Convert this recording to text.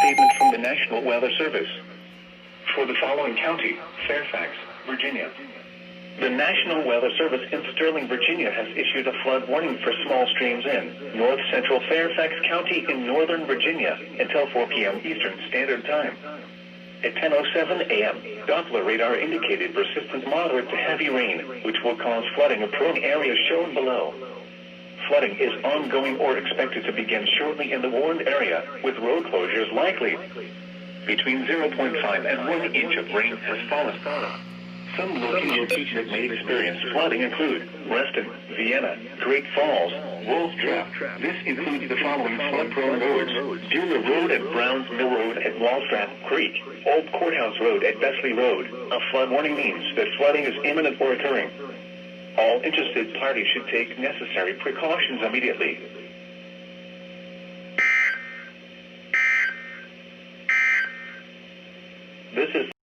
statement from the National Weather Service. For the following county, Fairfax, Virginia. The National Weather Service in Sterling, Virginia has issued a flood warning for small streams in north central Fairfax County in northern Virginia until 4 p.m. Eastern Standard Time. At 10:07 a.m., Doppler radar indicated persistent moderate to heavy rain, which will cause flooding of prone areas shown below. Flooding is ongoing or expected to begin shortly in the warned area, with road closures likely. Between 0.5 and 1 inch of rain has fallen. Some locations that may experience flooding include Reston, Vienna, Great Falls, Wolf Trap. This includes the following flood-prone roads: Dealer Road at Browns Mill Road at Wallstrap Creek, Old Courthouse Road at Besley Road. A flood warning means that flooding is imminent or occurring. All interested parties should take necessary precautions immediately. This is